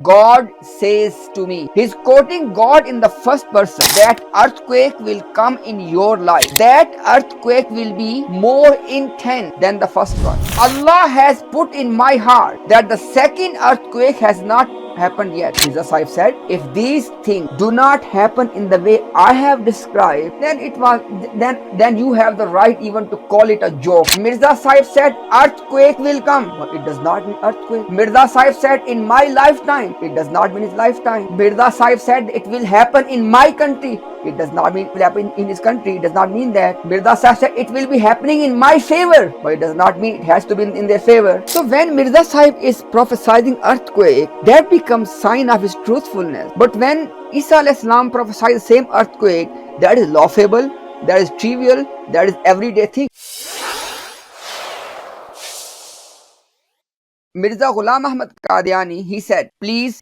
God says to me. He's quoting God in the first person. That earthquake will come in your life. That earthquake will be more intense than the first one. Allah has put in my heart that the second earthquake has not happened yet. Mirza Sahib said, if these things do not happen in the way I have described, then you have the right even to call it a joke. Mirza Sahib said, earthquake will come, but it does not mean earthquake. Mirza Sahib said, in my lifetime, it does not mean his lifetime. Mirza Sahib said, it will happen in my country. It does not mean it will happen in his country. It does not mean that. Mirza Sahib said, it will be happening in my favor, but it does not mean it has to be in their favor. So when Mirza Sahib is prophesying earthquake, that becomes sign of his truthfulness. But when Isa alayhi salam prophesied the same earthquake, that is laughable, that is trivial, that is everyday thing. Mirza Ghulam Ahmad Qadiani, he said, please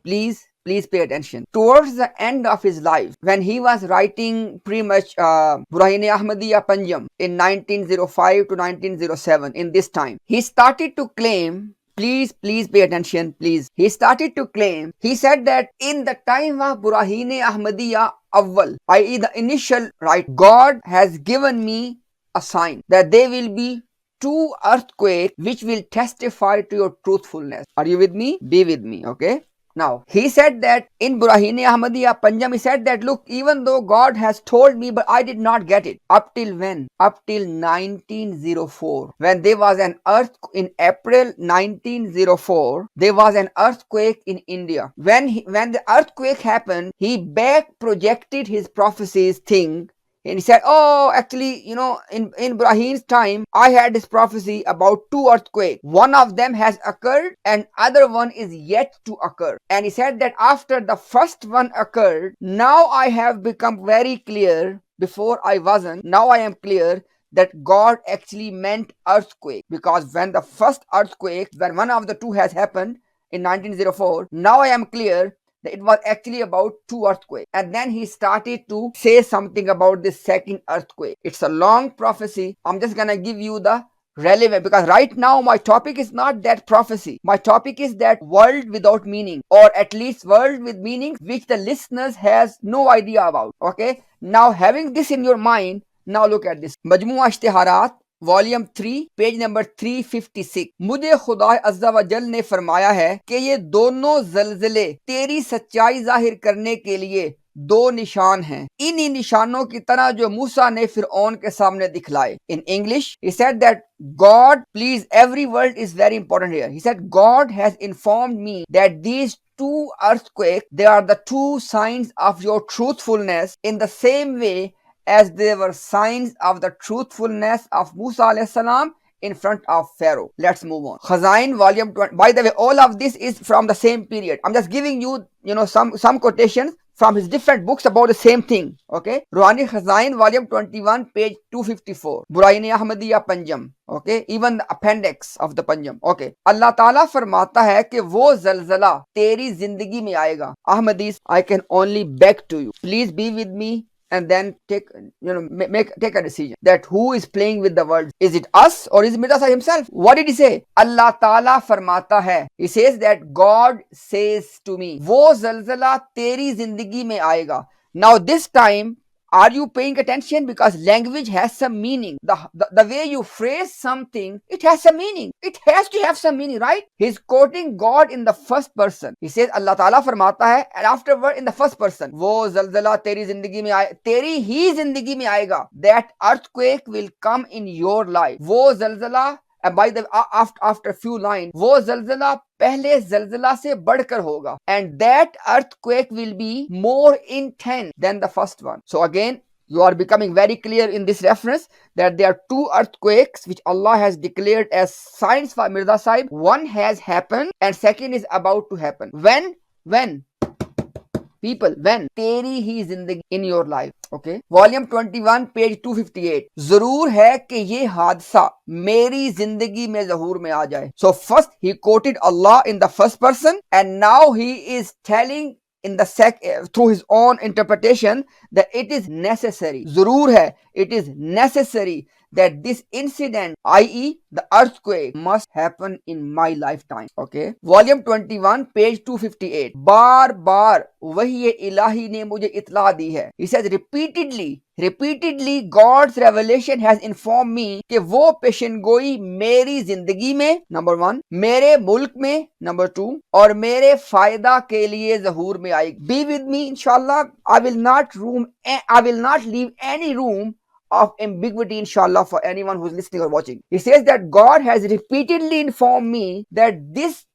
pay attention. Towards the end of his life, when he was writing pretty much Burahine Ahmadiyya Panjam in 1905 to 1907, in this time, he started to claim, please pay attention, please. He started to claim, he said that in the time of Burahine Ahmadiyya Awwal, i.e. the initial right, God has given me a sign that there will be two earthquakes which will testify to your truthfulness. Are you with me? Be with me, okay? Now, he said that in Burahine Ahmadiyya Panjam, he said that, look, even though God has told me, but I did not get it. Up till when? Up till 1904. When there was an earthquake in April 1904, there was an earthquake in India. When the earthquake happened, he back projected his prophecies thing. And he said, oh, actually, in Brahim's time, I had this prophecy about two earthquakes. One of them has occurred and other one is yet to occur. And he said that after the first one occurred, now I have become very clear. Before I wasn't. Now I am clear that God actually meant earthquake. Because when the first earthquake, when one of the two has happened in 1904, now I am clear it was actually about two earthquakes. And then he started to say something about this second earthquake. It's a long prophecy. I'm just gonna give you the relevant, because right now my topic is not that prophecy. My topic is that world without meaning, or at least world with meaning which the listeners has no idea about. Okay, now having this in your mind, now look at this. Majmua Ishtiharat volume 3 page number 356। मुझे खुदा अज़्ज़ा व जल ने फरमाया है कि ये दोनों ज़लज़ले तेरी सच्चाई जाहिर करने के लिए दो निशान हैं, इन्हीं निशानों की तरह जो मूसा ने फिरऔन के सामने दिखलाए। In English he said that God, please, every word is very important here. He said God has informed me that these two earthquakes, they are the two signs of your truthfulness, in the same way as there were signs of the truthfulness of Musa alayhi salam in front of Pharaoh. Let's move on. Khazain volume 20. By the way, all of this is from the same period. I'm just giving you, some quotations from his different books about the same thing. Okay. Ruhani Khazain volume 21 page 254. Burahine Ahmadiyya Panjam. Okay. Even the appendix of the Panjam. Okay. Allah Ta'ala फरमाता है कि वो ज़लज़ला तेरी जिंदगी में आएगा. Ahmadis, I can only beg to you, please be with me. And then take a decision that who is playing with the words. Is it us or is it Mirza Sahib himself? What did he say? Allah Ta'ala farmata hai. He says that God says to me, wo zalzala teri zindagi mein aayega. Now this time, are you paying attention? Because language has some meaning. The way you phrase something, it has some meaning. It has to have some meaning, right? He's quoting God in the first person. He says, Allah Ta'ala farmata hai, and afterward in the first person. Wo zalzala teri zindagi mein aayega. Teri hi zindagi mein aayega. That earthquake will come in your life. Wo zalzala, and by the after few lines, वो ज़लज़ला पहले ज़लज़ला से बढ़कर होगा, and that earthquake will be more intense than the first one. So again, you are becoming very clear in this reference that there are two earthquakes which Allah has declared as signs for Mirza Sahib. One has happened and second is about to happen. When? People, when? तेरी ही जिंदगी, in your life. Okay. Volume 21 page 258. जरूर है कि ये हादसा मेरी जिंदगी में ज़हूर में आ जाए. So first he quoted Allah in the first person, and now he is telling in the through his own interpretation that it is necessary. जरूर है, it is necessary that this incident, i.e. the earthquake, must happen in my lifetime. Okay. Volume 21, page 258. बार बार वही इलाही ने मुझे इतला दी है. He says repeatedly God's revelation has informed me कि वो पेशेंगोई मेरी जिंदगी में, नंबर 1, मेरे मुल्क में, नंबर 2, और मेरे फायदा के लिए ज़हूर में आएगी. Be with me inshallah. I will not leave any room of ambiguity inshallah for anyone who's listening or watching. He says that God has repeatedly informed me that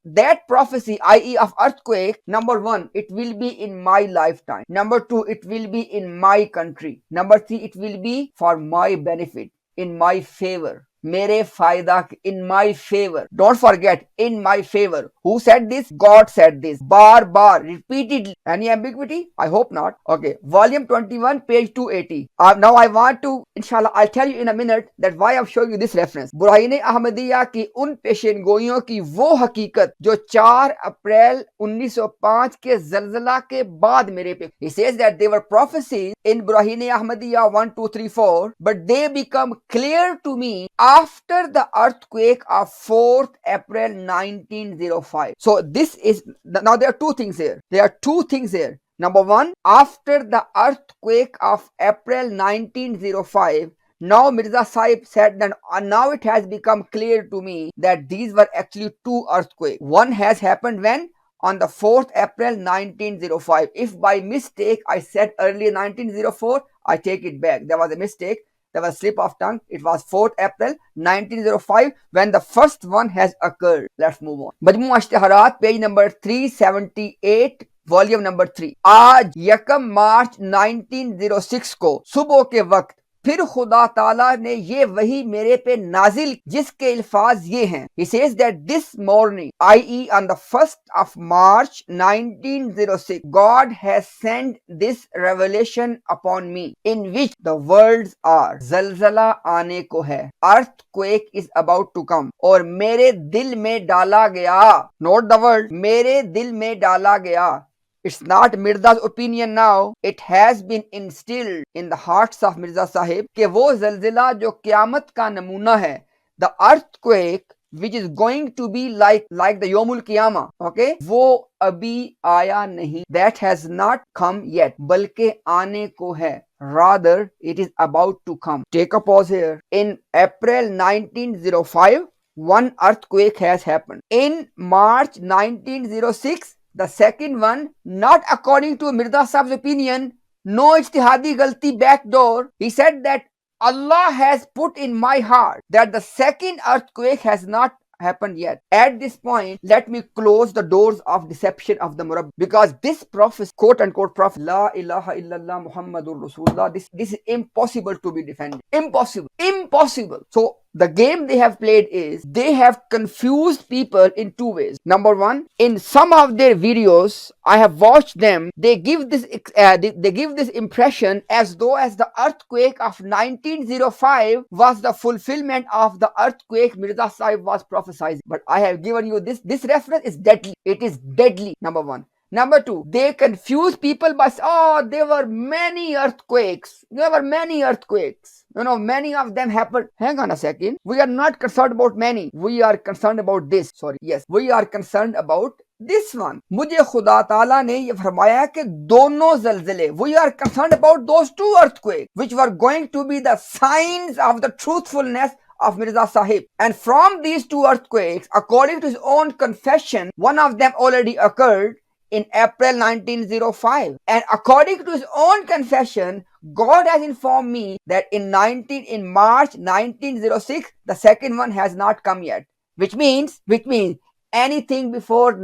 that prophecy, i.e. of earthquake, number 1, it will be in my lifetime. Number 2, it will be in my country. Number 3, it will be for my benefit, in my favor. मेरे फायदा, in my favor. Don't forget, in my favor. Who said this? God said this. Bar, repeatedly. Any ambiguity? I hope not. Okay. Volume 21, page 280. Now I want to, inshallah, I'll tell you in a minute that why I'm showing you this reference. Burhan Ahmadiyya की उन पेशेनगोइयों की वो हकीकत जो 4 अप्रैल 1905 के ज़लज़ला के बाद मेरे पे. He says that they were prophecies in Burhan Ahmadiyya 1, 2, 3, 4, but they become clear to me after the earthquake of 4th April 1905. So this is, now there are two things here. Number 1, after the earthquake of April 1905, now Mirza Sahib said that now it has become clear to me that these were actually 2 earthquakes. One has happened when? On the 4th April 1905. If by mistake I said earlier 1904, I take it back. There was a mistake. There was a slip of tongue. It was 4th April 1905 when the first one has occurred. Let's move on. Majmu Ashtaharat, page number 378, volume number 3. आज 1 मार्च 1906 को सुबह के वक्त फिर खुदा ताला ने ये वही मेरे पे नाजिल जिसके अल्फाज ये हैं. He says that this morning, i.e. on the 1st of March 1906, God has sent this revelation upon me in which the words are ज़लज़ला आने को है, earthquake is about to come, और मेरे दिल में डाला गया, note the word, मेरे दिल में डाला गया. It's not Mirza's opinion now. It has been instilled in the hearts of Mirza Sahib कि वो ज़लज़ला जो क़यामत का नमूना है, the earthquake which is going to be like the Yomul Qiyamah, okay, वो अभी आया नहीं. That has not come yet. बल्कि आने को है. Rather, it is about to come. Take a pause here. In April 1905, one earthquake has happened. In March 1906, the second one, not according to Mirza Sahib's opinion, no ijtihadi galti backdoor. He said that Allah has put in my heart that the second earthquake has not happened yet. At this point, let me close the doors of deception of the Murabbi, because this prophet, quote unquote prophet, La ilaha illallah Muhammadur Rasulullah, this is impossible to be defended. Impossible. So the game they have played is they have confused people in 2 ways. Number 1, in some of their videos, I have watched them. They give this impression as though as the earthquake of 1905 was the fulfillment of the earthquake Mirza Sahib was prophesizing. But I have given you this. This reference is deadly. It is deadly. Number 1. Number 2, they confuse people by saying, oh, there were many earthquakes. Many of them happened. Hang on a second. We are not concerned about many. We are concerned about this. We are concerned about this one. मुझे खुदा ताला ने ये फरमाया कि दोनों ज़लज़ले, we are concerned about those 2 earthquakes which were going to be the signs of the truthfulness of Mirza Sahib. And from these 2 earthquakes, according to his own confession, one of them already occurred in April 1905. And according to his own confession, God has informed me that in March 1906, the second one has not come yet. Which means anything before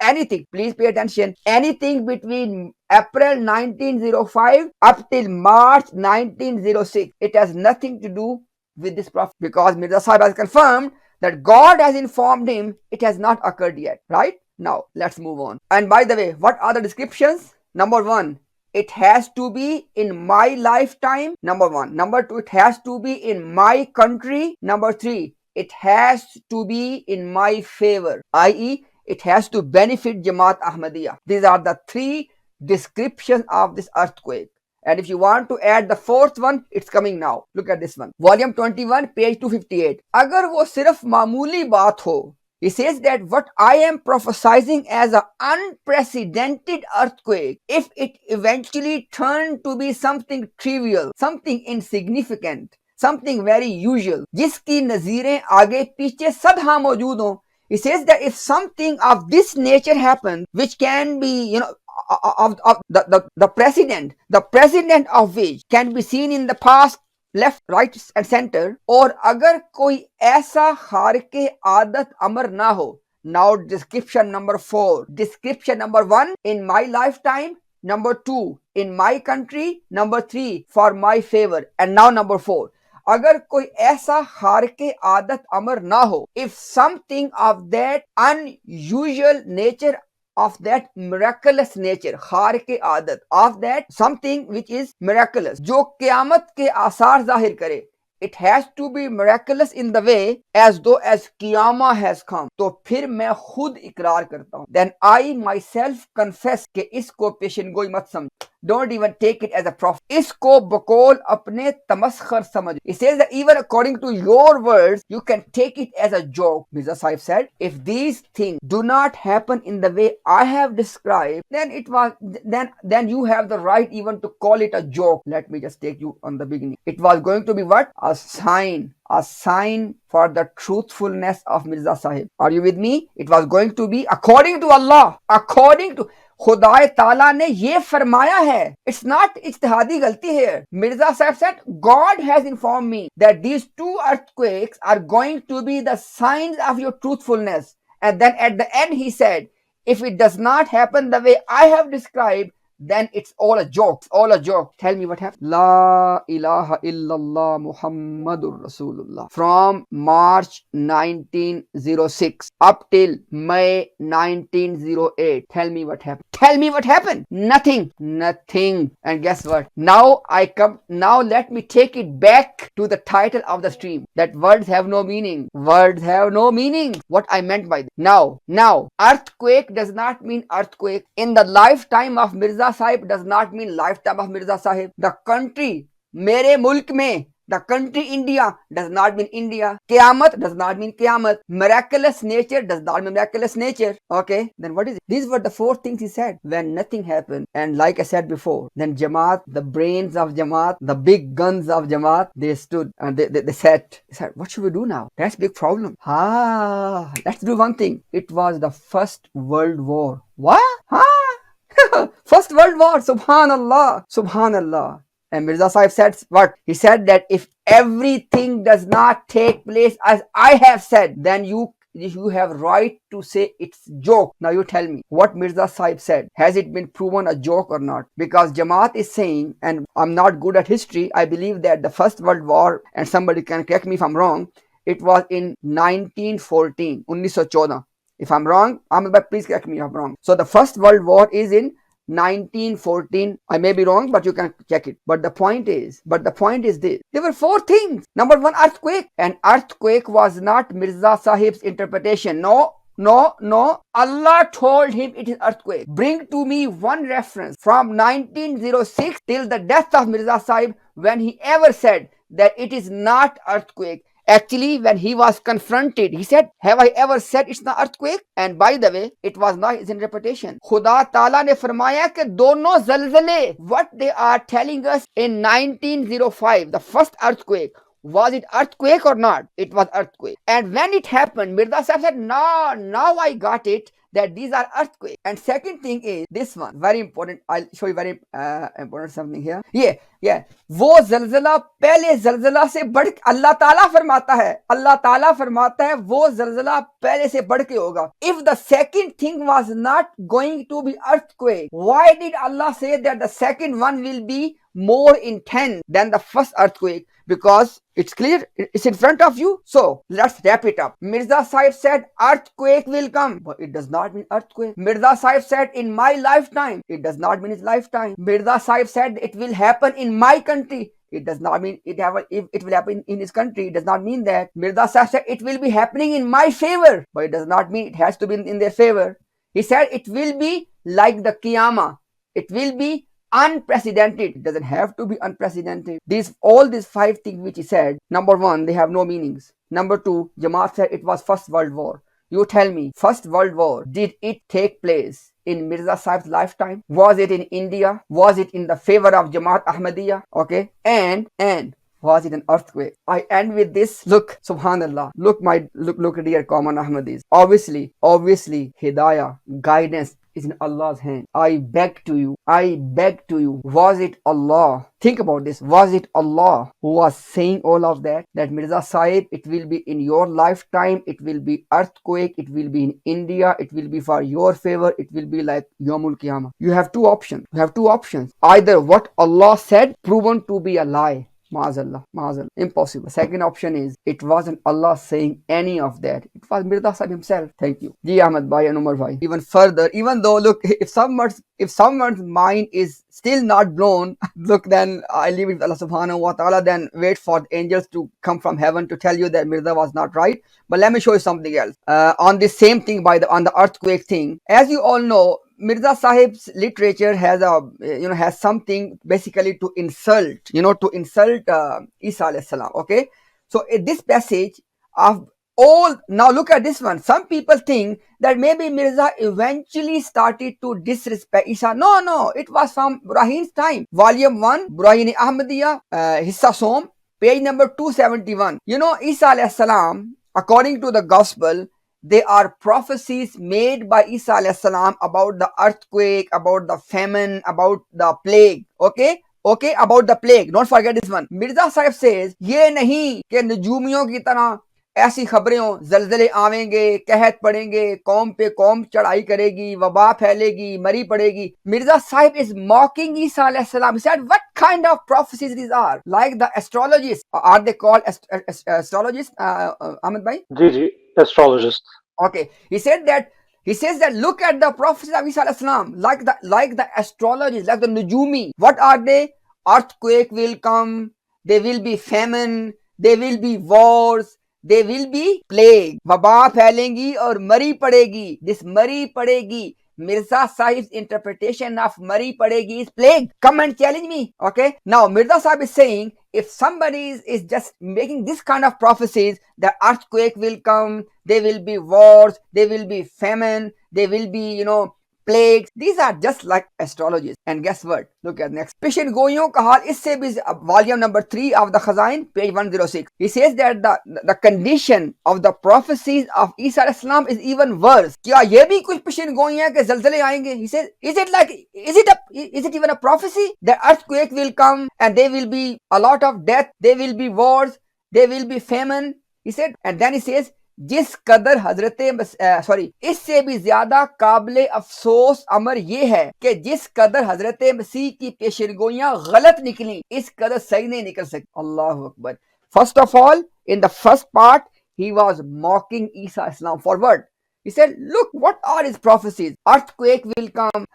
anything, please pay attention, anything between April 1905 up till March 1906, it has nothing to do with this prophet, because Mirza Sahib has confirmed that God has informed him it has not occurred yet, right? Now, let's move on. And by the way, what are the descriptions? Number 1, it has to be in my lifetime. Number 1. Number 2, it has to be in my country. Number 3, it has to be in my favor, i.e. it has to benefit Jamaat Ahmadiyya. These are the 3 descriptions of this earthquake. And if you want to add the fourth one, it's coming now. Look at this one. Volume 21, page 258. अगर वो सिर्फ मामूली बात हो, he says that what I am prophesizing as an unprecedented earthquake, if it eventually turned to be something trivial, something insignificant, something very usual, जिसकी नज़ीरें आगे पीछे सदा मौजूद हों. He says that if something of this nature happens, which can be, of the president of which can be seen in the past, left, right and center, और अगर कोई ऐसा हार के आदत अमर ना हो. Now description number 4. Description number 1, in my lifetime. Number 2, in my country. Number 3, for my favor. And now number 4. अगर कोई ऐसा हार के आदत अमर ना हो, if something of that unusual nature, of that miraculous nature, हार के आदत, of that something which is miraculous, जो क़यामत के आसार जाहिर करे, it has to be miraculous in the way as though as Qiyamah has come. तो फिर मैं खुद इकरार करता हूँ. Then I myself confess कि इसको पेशन गोई मत समझ. Don't even take it as a prophet. इसको बकौल अपने तमस्खर समझ. It says that even according to your words, you can take it as a joke. Mirza Sahib said, if these things do not happen in the way I have described, then then you have the right even to call it a joke. Let me just take you on the beginning. It was going to be what? A sign for the truthfulness of Mirza Sahib. Are you with me? It was going to be according to Allah, according to खुदाए ताला ने ये फरमाया है. It's not इज्तिहादी गलती है. Mirza Sahib said, God has informed me that these 2 earthquakes are going to be the signs of your truthfulness. And then at the end he said, if it does not happen the way I have described, then it's all a joke. It's all a joke. Tell me what happened. La ilaha illallah Muhammadur Rasulullah. From March 1906 up till May 1908. Tell me what happened. Tell me what happened. Nothing. And guess what? Now let me take it back to the title of the stream. That words have no meaning. Words have no meaning. What I meant by this. Now, earthquake does not mean earthquake. In the lifetime of Mirza Sahib does not mean lifetime of Mirza Sahib. The country, मेरे मुल्क में, the country India does not mean India. Qiyamat does not mean Qiyamat. Miraculous nature does not mean miraculous nature. Okay, then what is it? These were the 4 things he said when nothing happened. And like I said before, then Jamaat, the brains of Jamaat, the big guns of Jamaat, they stood and they said, what should we do now? That's a big problem. Let's do one thing. It was the First World War. What? First World War. Subhanallah. And Mirza Sahib said what? He said that if everything does not take place as I have said, then you have right to say it's joke. Now you tell me what Mirza Sahib said. Has it been proven a joke or not? Because Jamaat is saying, and I'm not good at history, I believe that the First World War, and somebody can correct me if I'm wrong, it was in 1914. If I'm wrong, please correct me if I'm wrong. So the First World War is in 1914. I may be wrong, but you can check it. But the point is this. There were 4 things. Number 1, earthquake. And earthquake was not Mirza Sahib's interpretation. No. Allah told him it is earthquake. Bring to me one reference from 1906 till the death of Mirza Sahib when he ever said that it is not earthquake. Actually, when he was confronted, he said, have I ever said it's not earthquake? And by the way, it was not his interpretation. Khuda Ta'ala ne farmaya ke dono zalzale, what they are telling us in 1905, the first earthquake, was it earthquake or not? It was earthquake. And when it happened, Mirza Sahib said, no, now I got it, that these are earthquakes. And second thing is this one, very important. I'll show you very important something here. Yeah. वो जल्जला पहले जल्जला से बढ़ अल्लाह ताला फरमाता है वो जल्जला पहले से बढ़ के होगा. If the second thing was not going to be earthquake, why did Allah say that the second one will be more intense than the first earthquake? Because it's clear, it's in front of you. So let's wrap it up. Mirza Sahib said earthquake will come, but it does not mean earthquake. Mirza Sahib said in my lifetime, it does not mean his lifetime. Mirza Sahib said it will happen in my country. It does not mean it will happen in his country. It does not mean that. Mirza Sahib said it will be happening in my favor, but it does not mean it has to be in their favor. He said it will be like the Qiyamah. It will be unprecedented. It doesn't have to be unprecedented. All these five things which he said, number one, they have no meanings. Number two, Jamaat said it was First World War. You tell me, First World War, did it take place in Mirza Sahib's lifetime? Was it in India? Was it in the favor of Jamaat Ahmadiyya? Okay, and was it an earthquake? I end with this. Look, subhanallah. Look, dear common Ahmadis. Obviously, hidayah, guidance is in Allah's hand. I beg to you, was it Allah? Think about this. Was it Allah who was saying all of that? That Mirza Sahib, it will be in your lifetime, it will be earthquake, it will be in India, it will be for your favor, it will be like Yawmul Qiyamah. You have two options. Either what Allah said proven to be a lie. Maazallah. Impossible. Second option is, it wasn't Allah saying any of that. It was Mirza Sahib himself. Thank you. Ji Ahmad Bhai and Umar Bhai. Even further, even though, look, if someone's mind is still not blown, look, then I leave it with Allah subhanahu wa ta'ala, then wait for the angels to come from heaven to tell you that Mirza was not right. But let me show you something else. On this same thing, on the earthquake thing, as you all know, Mirza Sahib's literature has something basically to insult Isa alayhi salam. Okay, so in this passage of all, now look at this one. Some people think that maybe Mirza eventually started to disrespect Isa. No, it was from Ibrahim's time. Volume 1, Burahini Ahmadiyya, Hissa Som, page number 271. Isa alayhi salam, according to the gospel, they are prophecies made by Isa alayhi salam about the earthquake, about the famine, about the plague. Okay, about the plague. Don't forget this one. Mirza Sahib says, ये नहीं कि नजूमियों की तरह ऐसी खबरें हो, जलजले आवेंगे, कहत पड़ेंगे, कौम पे कौम चढ़ाई करेगी, वबा फैलेगी, मरी पड़ेगी. Mirza Sahib is mocking Isa alayhi salam. He said, what kind of prophecies these are? Like the astrologists. Are they called astrologists, Ahmed Bhai? Ji, astrologists. Okay. He says that look at the prophecies of Isa alayhi salam, like the astrologists, like the Nujumi. What are they? Earthquake will come, there will be famine, there will be wars, there will be plague. Waba फैलेंगी और मरी पड़ेगी. This मरी पड़ेगी, Mirza Sahib's interpretation of mari padegi is plague. Come and challenge me. Okay. Now Mirza Sahib is saying, if somebody is just making this kind of prophecies, the earthquake will come, there will be wars, there will be famine, there will be, plagues. These are just like astrologies. And guess what? Look at next. Pishin Goyon ka hal isse bhi, volume number 3 of the Khazain, page 106. He says that the condition of the prophecies of Isa alayhi salam is even worse. Kya ye bhi kuch pishin goyi hai ke zalzale aayenge? He says, is it even a prophecy? The earthquake will come and there will be a lot of death, there will be wars, there will be famine. He said, and then he says, जिस कदर इससे भी ज्यादा काबिले अफसोस अमर ये है कि जिस कदर हजरत मसीह की पेशेनगोइयां गलत निकली, इस कदर सही नहीं निकल सकती. अल्लाहु Akbar. First of all, in the first part, he was mocking Isa Islam for what? He said, look, what are his prophecies? Earthquake will come.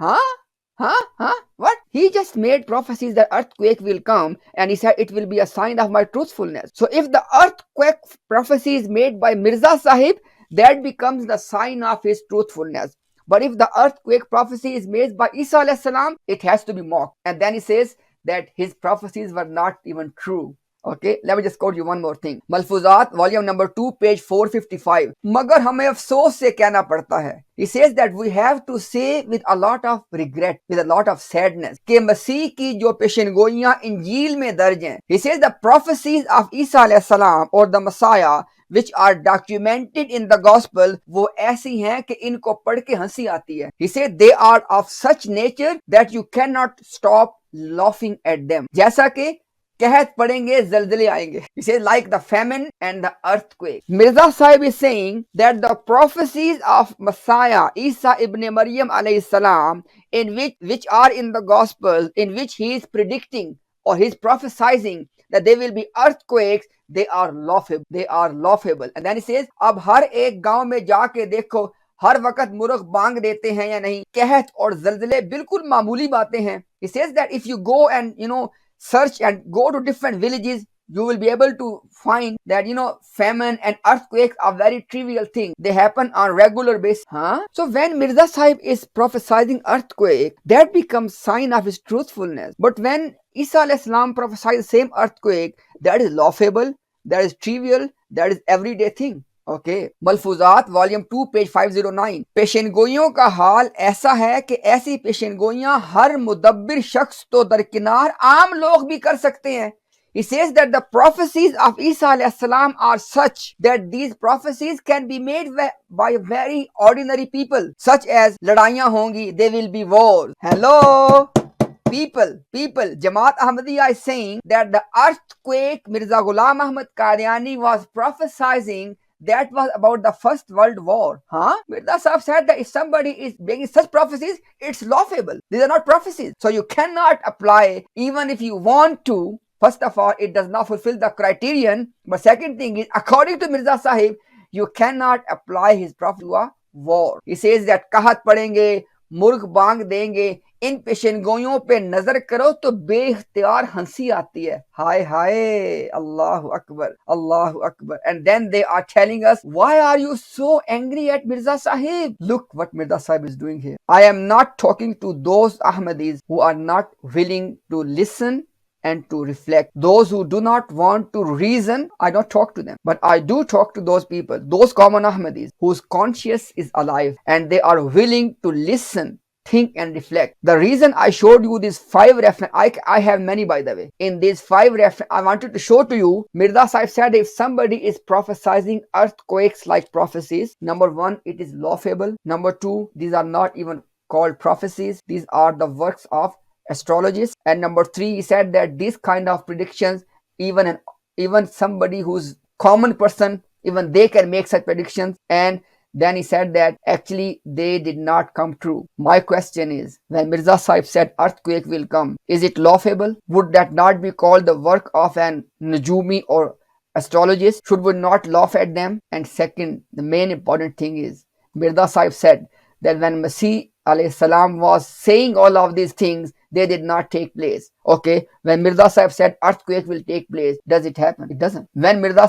What? He just made prophecies that earthquake will come, and he said it will be a sign of my truthfulness. So if the earthquake prophecy is made by Mirza Sahib, that becomes the sign of his truthfulness. But if the earthquake prophecy is made by Isa alayhi salam, it has to be mocked. And then he says that his prophecies were not even true. Okay, let me just quote you one more thing. Malfuzat, volume number 2, page 455. मगर हमें अफसोस से कहना पड़ता है. He says that we have to say with a lot of regret, with a lot of sadness, कि मसीह की जो पेशेनगोइयां इंजील में दर्ज हैं. He says the prophecies of Isa alayhi salam or the Messiah which are documented in the gospel, वो ऐसी हैं कि इनको पढ़ के हंसी आती है. He said they are of such nature that you cannot stop laughing at them. जैसा कि कहत पड़ेंगे, जल्जले आएंगे. He says like the famine and the earthquake. Mirza Sahib is saying that the prophecies of Messiah Isa ibn Maryam alayhi salam, in which are in the gospel, in which he is predicting or he is prophesying that there will be earthquakes, they are laughable. And then he says, अब हर एक गांव में जाके देखो, हर वक्त मुर्ग बांग देते हैं या नहीं. कहत और जल्जले बिल्कुल मामूली बातें हैं. He says that if you go and search and go to different villages, you will be able to find that famine and earthquakes are very trivial things. They happen on regular basis. So when Mirza Sahib is prophesying earthquake, that becomes sign of his truthfulness. But when Isa alayhi salam prophesies the same earthquake, that is laughable, that is trivial, that is everyday thing. Okay मलफूजात volume 2 page 509। पेशेनगोइयों का हाल ऐसा है कि ऐसी पेशेनगोइयां हर मुदब्बिर शख्स तो दरकिनार आम लोग भी कर सकते हैं। He says that the prophecies of Isa alayhi salam are such that these prophecies can be made by very ordinary people, such as लड़ाइयां होंगी, there will be wars. Hello, people. Jamaat Ahmadiyya is saying that the earthquake Mirza Ghulam Ahmad Qadiani was prophesying, that was about the First World War. Mirza Sahib said that if somebody is making such prophecies, it's laughable. These are not prophecies. So you cannot apply, even if you want to. First of all, it does not fulfill the criterion. But second thing is, according to Mirza Sahib, you cannot apply his prophecy to a war. He says that kahat padenge, मुर्ग बांग देंगे, इन पेशेनगोइयों पे नजर करो तो बेइख्तियार हंसी आती है। हाय हाय, अल्लाह Akbar. And then they are telling us, why are you so angry at Mirza Sahib? Look what Mirza Sahib is doing here. I am not talking to those Ahmadis who are not willing to listen and to reflect. Those who do not want to reason, I don't talk to them. But I do talk to those people, those common Ahmadis whose conscience is alive and they are willing to listen, think and reflect. The reason I showed you these 5 references, I have many by the way. In these 5 references, I wanted to show to you, Mirza Sahib said if somebody is prophesying earthquakes like prophecies, number 1, it is laughable. Number 2, these are not even called prophecies. These are the works of astrologists. And number 3, he said that this kind of predictions, even somebody who's common person, even they can make such predictions. And then he said that actually they did not come true. My question is, when Mirza Sahib said earthquake will come, is it laughable? Would that not be called the work of an Najumi or astrologist? Should we not laugh at them? And second, the main important thing is, Mirza Sahib said that when Masih alayhi salam was saying all of these things, they did not take place. Okay, when Mirza Sahib said earthquake will take place, does it happen? It doesn't. When Mirza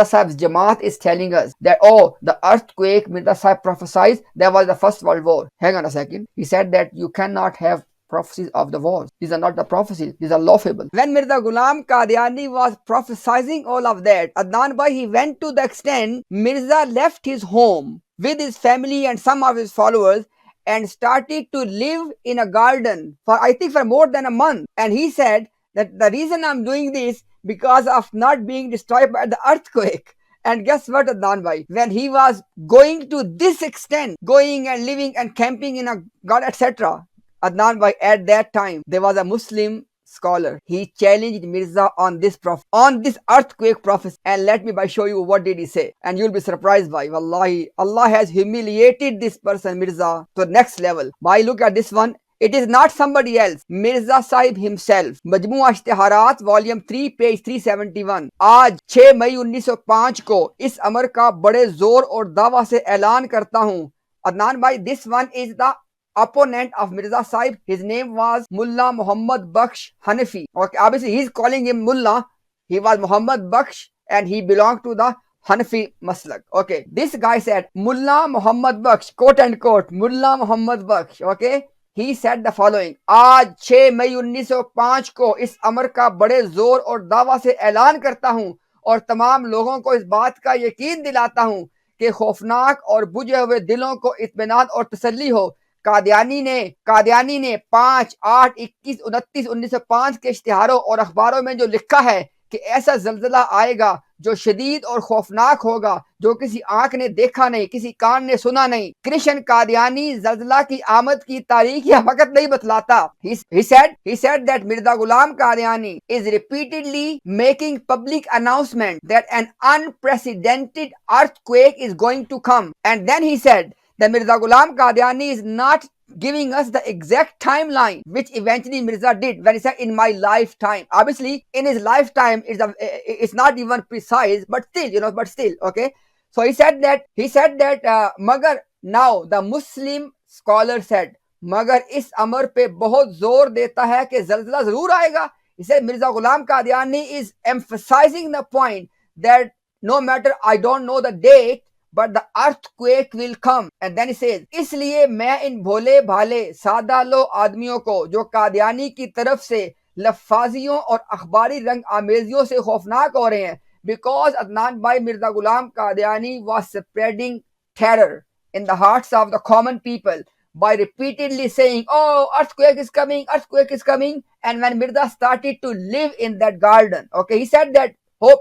Sahib's Jamaat is telling us that, oh, the earthquake Mirza Sahib prophesied, that was the First World War. Hang on a second. He said that you cannot have prophecies of the wars. These are not the prophecies. These are laughable. When Mirza Ghulam Qadiani was prophesying all of that, Adnan Bhai, he went to the extent Mirza left his home with his family and some of his followers and started to live in a garden for I think for more than a month. And he said that the reason I'm doing this because of not being destroyed by the earthquake. And guess what, Adnan Bhai? When he was going to this extent, going and living and camping in a garden, etc., Adnan Bhai, at that time, there was a Muslim scholar. He challenged Mirza on this earthquake prophecy. And let me show you what did he say. And you'll be surprised by, wallahi, Allah has humiliated this person, Mirza, to the next level. Bhai, look at this one. It is not somebody else. Mirza Sahib himself. Majmua Ishtiharat, volume 3, page 371. आज 6 मई 1905 को इस अमर का बड़े जोर और दावा से ऐलान करता हूँ. Adnan Bhai, this one is the opponent of Mirza Sahib. His name was Mullah Muhammad Bakhsh Hanafi. Okay, obviously he's calling him Mullah. He was Muhammad Bakhsh and he belonged to the Hanafi Maslak. Okay, this guy said Mullah Muhammad Bakhsh, quote unquote, Mullah Muhammad Bakhsh. Okay, he said the following. आज 6 मई 1905 को इस अमर का बड़े जोर और दावा से ऐलान करता हूँ और तमाम लोगों को इस बात का यकीन दिलाता हूँ कि खौफनाक और बुझे हुए दिलों को इत्मीनान और तसल्ली हो। कादियानी ने 5, 8, 21, 29, 1905 के इश्तिहारों और अखबारों में जो लिखा है कि ऐसा जल्जला आएगा जो शदीद और खौफनाक होगा, जो किसी आंख ने देखा नहीं, किसी कान ने सुना नहीं। कृष्ण कादियानी जल्जला की आमद की तारीख या वक्त नहीं बतलाता. He said that Mirza Ghulam Qadiani is repeatedly making public announcement that an unprecedented earthquake is going to come. And then he said that Mirza Ghulam Qadiani is not giving us the exact timeline, which eventually Mirza did when he said in my lifetime. Obviously, in his lifetime, it's not even precise, but still, okay. So he said that Magar, now the Muslim scholar said, मगर इस अमर पे बहुत जोर देता है कि जल्जला जरूर आएगा. He said Mirza Ghulam Qadiani is emphasizing the point that no matter I don't know the date, but the earthquake will come. And then he says, इसलिए मैं इन भोले भाले सादा लो आदमियों को जो कादियानी की तरफ से लफाजियों और अखबारी रंग आमेजियों से खौफनाक हो रहे हैं, because Adnan Bhai Mirza Ghulam Qadiani was spreading terror in the hearts of the common people by repeatedly saying, oh, earthquake is coming, earthquake is coming. And when Mirza started to live in that garden, okay, he said that, हो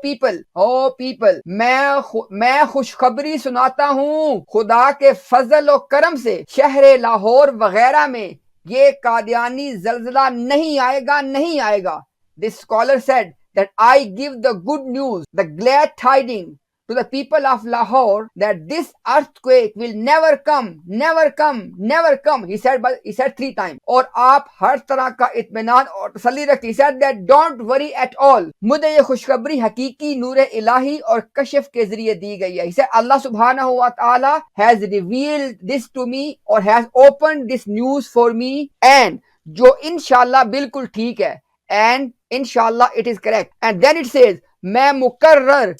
people मैं खुशखबरी सुनाता हूँ खुदा के फजल और करम से शहर लाहौर वगैरह में ये कादियानी जल्जला नहीं आएगा. This scholar said that I give the good news, the glad tidings to the people of Lahore that this earthquake will never come. He said 3 times. और आप हर तरह का इत्मीनान और तसल्ली रखें. He said that don't worry at all. मुझे ये खुशखबरी हकीकी नूर इलाही और कशफ के जरिए दी गई है. He said Allah subhanahu wa ta'ala has revealed this to me or has opened this news for me, and जो इंशाल्लाह बिल्कुल ठीक है, and inshallah it is correct. And then it says मैं मुकर्रर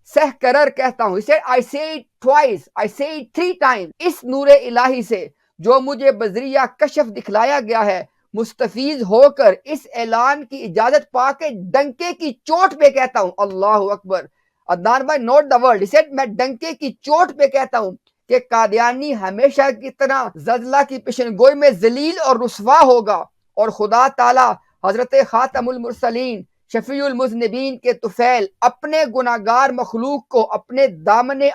सहकरर कहता हूँ. He said I say it twice, I say it 3 times. इस नूरे इलाही से जो मुझे बजरिया कशफ दिखलाया गया है, मुस्तफीज होकर इस ऐलान की इजाजत पाके डंके की चोट पे कहता हूँ. अल्लाहु अकबर. अदनान भाई note the word. He said मैं डंके की चोट पे कहता हूँ कि कादियानी हमेशा की तरह जजला की पेशनगोई में जलील और रुसवा होगा और खुदा ताला हजरत खातमुल मुरसलीन शफीउल मुज़निबीन के तुफैल अपने गुनाहगार मखलूक को अपने दामने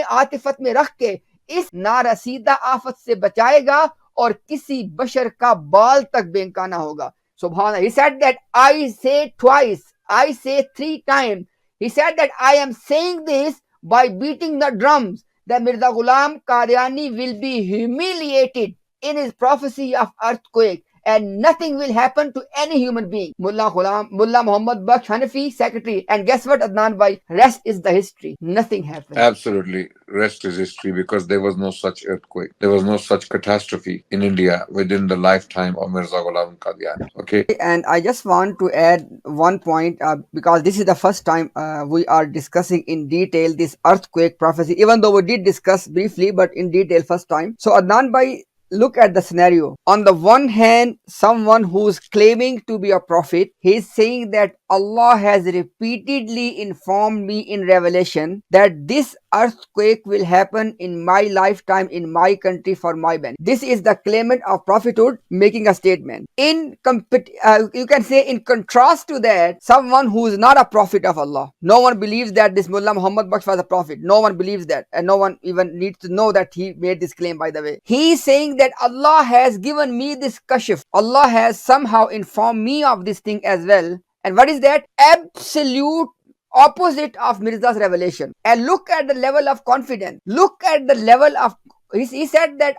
आतिफत में रख के इस नारसीदा आफत से बचाएगा और किसी बशर का बाल तक बेनकाना होगा. सुभान. He said that I say twice, I say 3 times. He said that I am saying this by beating the drums that Mirza Ghulam Qadiani will be humiliated in his prophecy of earthquake, and nothing will happen to any human being. Mullah Muhammad Baksh Hanafi, secretary. And guess what, Adnan bhai? Rest is the history. Nothing happened. Absolutely. Rest is history because there was no such earthquake. There was no such catastrophe in India within the lifetime of Mirza Ghulam Qadiani. Okay. And I just want to add one point because this is the first time we are discussing in detail this earthquake prophecy, even though we did discuss briefly, but in detail first time. So Adnan bhai, look at the scenario. On the one hand, someone who's claiming to be a prophet, he's saying that Allah has repeatedly informed me in Revelation that this earthquake will happen in my lifetime, in my country, for my benefit. This is the claimant of prophethood making a statement. You can say in contrast to that, someone who is not a prophet of Allah. No one believes that this Mullah Muhammad Baksh was a prophet. No one believes that, and no one even needs to know that he made this claim, by the way. He is saying that Allah has given me this kashf. Allah has somehow informed me of this thing as well. And what is that? Absolute opposite of Mirza's revelation. And look at the level of confidence. Look at the level of. He said that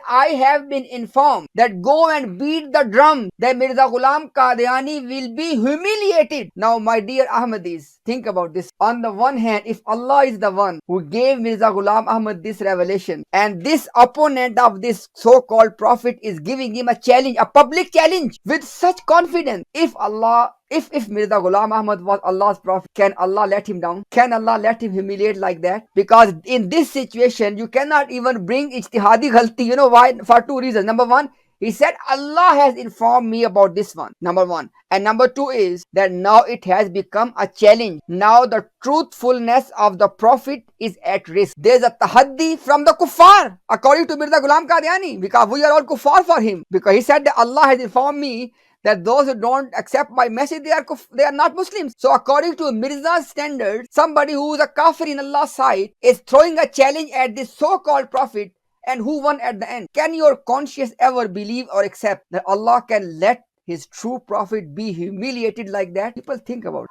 I have been informed that go and beat the drum that Mirza Ghulam Qadiani will be humiliated. Now, my dear Ahmadis, think about this. On the one hand, if Allah is the one who gave Mirza Ghulam Ahmad this revelation, and this opponent of this so-called prophet is giving him a challenge, a public challenge with such confidence, if Mirza Ghulam Ahmad was Allah's prophet, can Allah let him down? Can Allah let him humiliate like that? Because in this situation, you cannot even bring ijtihadi ghalti. You know why? For 2 reasons. Number 1, he said, Allah has informed me about this one. Number 1. And number 2 is that now it has become a challenge. Now the truthfulness of the prophet is at risk. There's a tahaddi from the kuffar, according to Mirza Ghulam Qadiani, because we are all kuffar for him. Because he said that Allah has informed me that those who don't accept my message, they are not Muslims. So according to Mirza's standards, somebody who is a kafir in Allah's sight is throwing a challenge at this so-called prophet, and who won at the end? Can your conscience ever believe or accept that Allah can let his true prophet be humiliated like that? People think about it.